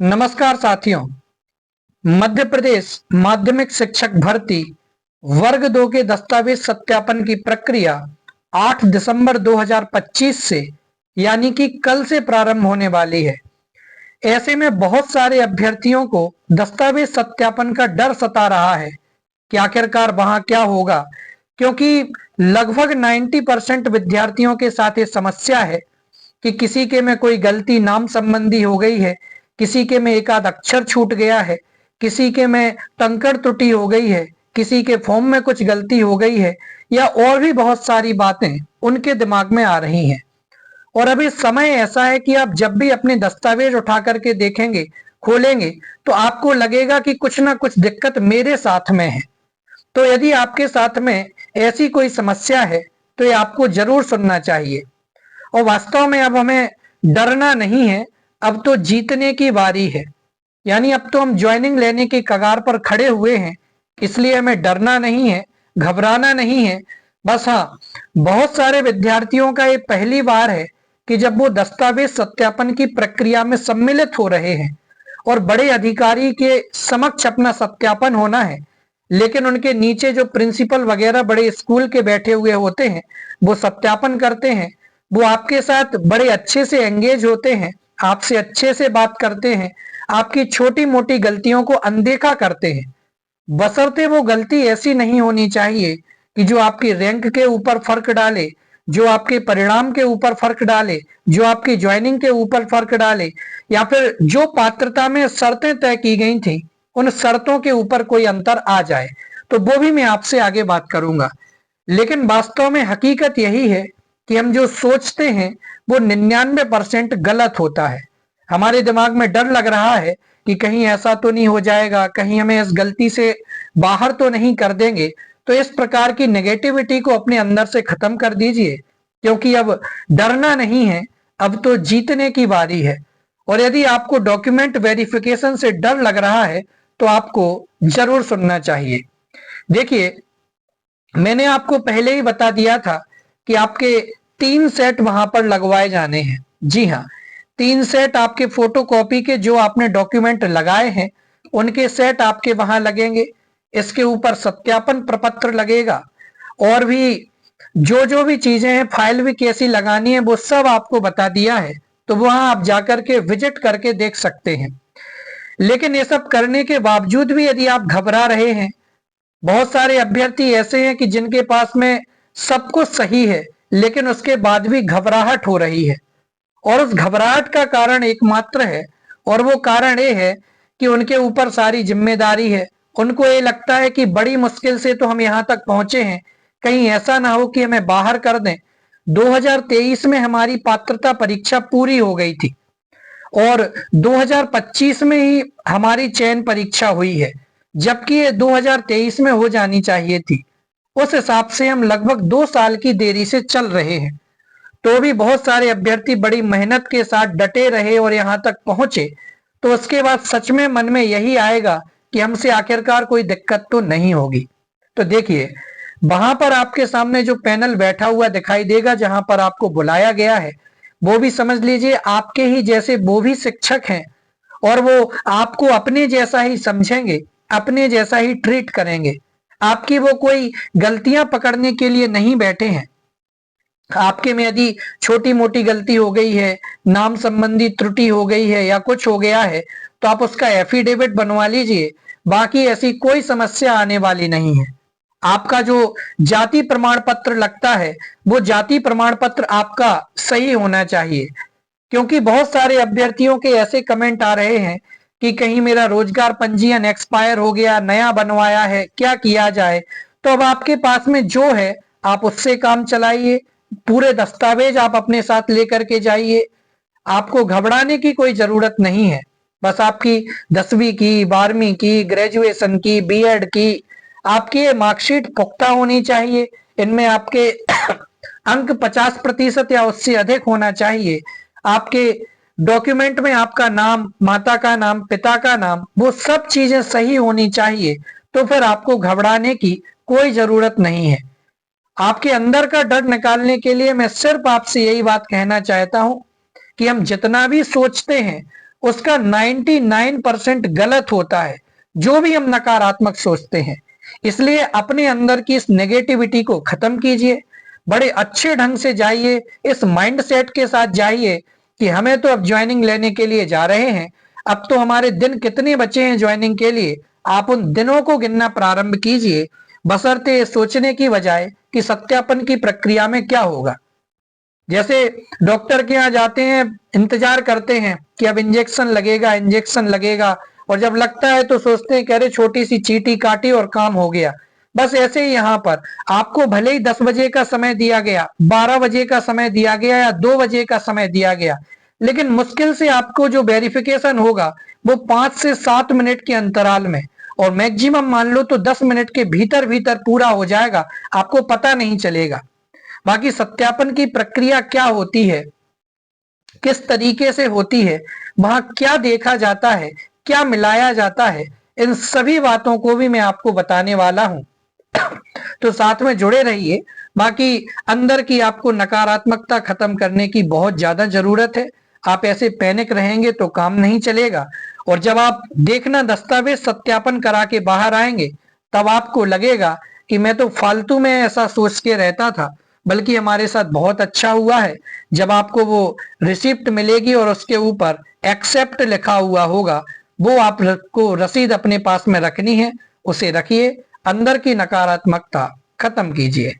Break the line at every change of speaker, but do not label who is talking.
नमस्कार साथियों। मध्य प्रदेश माध्यमिक शिक्षक भर्ती वर्ग 2 के दस्तावेज सत्यापन की प्रक्रिया 8 दिसंबर 2025 से यानी कि कल से प्रारंभ होने वाली है। ऐसे में बहुत सारे अभ्यर्थियों को दस्तावेज सत्यापन का डर सता रहा है कि आखिरकार वहां क्या होगा, क्योंकि लगभग 90% विद्यार्थियों के साथ ये समस्या है कि किसी के में कोई गलती नाम संबंधी हो गई है, किसी के में एक आध अक्षर छूट गया है, किसी के में कंकड़ त्रुटि हो गई है, किसी के फॉर्म में कुछ गलती हो गई है, या और भी बहुत सारी बातें उनके दिमाग में आ रही हैं। और अभी समय ऐसा है कि आप जब भी अपने दस्तावेज उठा करके देखेंगे, खोलेंगे, तो आपको लगेगा कि कुछ ना कुछ दिक्कत मेरे साथ में है। तो यदि आपके साथ में ऐसी कोई समस्या है तो ये आपको जरूर सुनना चाहिए। और वास्तव में अब हमें डरना नहीं है, अब तो जीतने की बारी है। यानी अब तो हम ज्वाइनिंग लेने की कगार पर खड़े हुए हैं, इसलिए हमें डरना नहीं है, घबराना नहीं है। बस हाँ, बहुत सारे विद्यार्थियों का ये पहली बार है कि जब वो दस्तावेज सत्यापन की प्रक्रिया में सम्मिलित हो रहे हैं और बड़े अधिकारी के समक्ष अपना सत्यापन होना है, लेकिन उनके नीचे जो प्रिंसिपल वगैरह बड़े स्कूल के बैठे हुए होते हैं वो सत्यापन करते हैं। वो आपके साथ बड़े अच्छे से एंगेज होते हैं, आपसे अच्छे से बात करते हैं, आपकी छोटी मोटी गलतियों को अनदेखा करते हैं। बशर्ते वो गलती ऐसी नहीं होनी चाहिए कि जो आपकी रैंक के ऊपर फर्क डाले, जो आपके परिणाम के ऊपर फर्क डाले, जो आपकी ज्वाइनिंग के ऊपर फर्क डाले, या फिर जो पात्रता में शर्तें तय की गई थी उन शर्तों के ऊपर कोई अंतर आ जाए, तो वो भी मैं आपसे आगे बात करूंगा। लेकिन वास्तव में हकीकत यही है कि हम जो सोचते हैं वो 99% गलत होता है। हमारे दिमाग में डर लग रहा है कि कहीं ऐसा तो नहीं हो जाएगा, कहीं हमें इस गलती से बाहर तो नहीं कर देंगे। तो इस प्रकार की नेगेटिविटी को अपने अंदर से खत्म कर दीजिए, क्योंकि अब डरना नहीं है, अब तो जीतने की बारी है। और यदि आपको डॉक्यूमेंट वेरिफिकेशन से डर लग रहा है तो आपको जरूर सुनना चाहिए। देखिए, मैंने आपको पहले ही बता दिया था कि आपके 3 सेट वहां पर लगवाए जाने हैं। जी हाँ, 3 सेट आपके फोटोकॉपी के जो आपने डॉक्यूमेंट लगाए हैं उनके सेट आपके वहां लगेंगे। इसके ऊपर सत्यापन प्रपत्र लगेगा, और भी जो भी चीजें हैं, फाइल भी कैसी लगानी है, वो सब आपको बता दिया है। तो वहां आप जाकर के विजिट करके देख सकते हैं। लेकिन ये सब करने के बावजूद भी यदि आप घबरा रहे हैं, बहुत सारे अभ्यर्थी ऐसे हैं कि जिनके पास में सब कुछ सही है लेकिन उसके बाद भी घबराहट हो रही है, और उस घबराहट का कारण एकमात्र है, और वो कारण ये है कि उनके ऊपर सारी जिम्मेदारी है। उनको ये लगता है कि बड़ी मुश्किल से तो हम यहाँ तक पहुंचे हैं, कहीं ऐसा ना हो कि हमें बाहर कर दें। 2023 में हमारी पात्रता परीक्षा पूरी हो गई थी और 2025 में ही हमारी चयन परीक्षा हुई है, जबकि ये 2023 में हो जानी चाहिए थी। उस हिसाब से हम लगभग 2 साल की देरी से चल रहे हैं। तो भी बहुत सारे अभ्यर्थी बड़ी मेहनत के साथ डटे रहे और यहाँ तक पहुंचे, तो उसके बाद सच में मन में यही आएगा कि हमसे आखिरकार कोई दिक्कत तो नहीं होगी। तो देखिए, वहां पर आपके सामने जो पैनल बैठा हुआ दिखाई देगा, जहां पर आपको बुलाया गया है, वो भी समझ लीजिए आपके ही जैसे वो भी शिक्षक हैं, और वो आपको अपने जैसा ही समझेंगे, अपने जैसा ही ट्रीट करेंगे। आपकी वो कोई गलतियां पकड़ने के लिए नहीं बैठे हैं। आपके में यदि छोटी मोटी गलती हो गई है, नाम संबंधी त्रुटि हो गई है या कुछ हो गया है, तो आप उसका एफिडेविट बनवा लीजिए। बाकी ऐसी कोई समस्या आने वाली नहीं है। आपका जो जाति प्रमाण पत्र लगता है वो जाति प्रमाण पत्र आपका सही होना चाहिए, क्योंकि बहुत सारे अभ्यर्थियों के ऐसे कमेंट आ रहे हैं कि कहीं मेरा रोजगार पंजीयन एक्सपायर हो गया, नया बनवाया है, क्या किया जाए। तो अब आपके पास में जो है आप उससे काम चलाइए, पूरे दस्तावेज आप अपने साथ लेकर के जाइए। आपको घबराने की कोई जरूरत नहीं है। बस आपकी 10वीं की, 12वीं की, ग्रेजुएशन की, बीएड की आपकी मार्कशीट पुख्ता होनी चाहिए। इनमें आपके अंक 50% या उससे अधिक होना चाहिए। आपके डॉक्यूमेंट में आपका नाम, माता का नाम, पिता का नाम, वो सब चीजें सही होनी चाहिए। तो फिर आपको घबराने की कोई जरूरत नहीं है। आपके अंदर का डर निकालने के लिए मैं सिर्फ आपसे यही बात कहना चाहता हूं कि हम जितना भी सोचते हैं उसका 99% गलत होता है, जो भी हम नकारात्मक सोचते हैं। इसलिए अपने अंदर की इस नेगेटिविटी को खत्म कीजिए, बड़े अच्छे ढंग से जाइए, इस माइंडसेट के साथ जाइए कि हमें तो अब ज्वाइनिंग लेने के लिए जा रहे हैं, अब तो हमारे दिन कितने बचे हैं ज्वाइनिंग के लिए, आप उन दिनों को गिनना प्रारंभ कीजिए, बशर्ते सोचने की बजाय कि सत्यापन की प्रक्रिया में क्या होगा। जैसे डॉक्टर के यहाँ जाते हैं, इंतजार करते हैं कि अब इंजेक्शन लगेगा, इंजेक्शन लगेगा, और जब लगता है तो सोचते हैं कि अरे छोटी सी चीटी काटी और काम हो गया। बस ऐसे ही यहाँ पर आपको भले ही 10 बजे का समय दिया गया, 12 बजे का समय दिया गया या 2 बजे का समय दिया गया, लेकिन मुश्किल से आपको जो वेरिफिकेशन होगा वो 5 से 7 मिनट के अंतराल में, और मैक्सिमम मान लो तो 10 मिनट के भीतर भीतर पूरा हो जाएगा, आपको पता नहीं चलेगा। बाकी सत्यापन की प्रक्रिया क्या होती है, किस तरीके से होती है, वहां क्या देखा जाता है, क्या मिलाया जाता है, इन सभी बातों को भी मैं आपको बताने वाला हूं। तो साथ में जुड़े रहिए। बाकी अंदर की आपको नकारात्मकता खत्म करने की बहुत ज्यादा जरूरत है। आप ऐसे पैनिक रहेंगे तो काम नहीं चलेगा, और जब आप देखना दस्तावेज सत्यापन करा के बाहर आएंगे, तब आपको लगेगा कि मैं तो फालतू में ऐसा सोच के रहता था, बल्कि हमारे साथ बहुत अच्छा हुआ है। जब आपको वो रिसिप्ट मिलेगी और उसके ऊपर एक्सेप्ट लिखा हुआ होगा, वो आपको रसीद अपने पास में रखनी है, उसे रखिए, अंदर की नकारात्मकता खत्म कीजिए।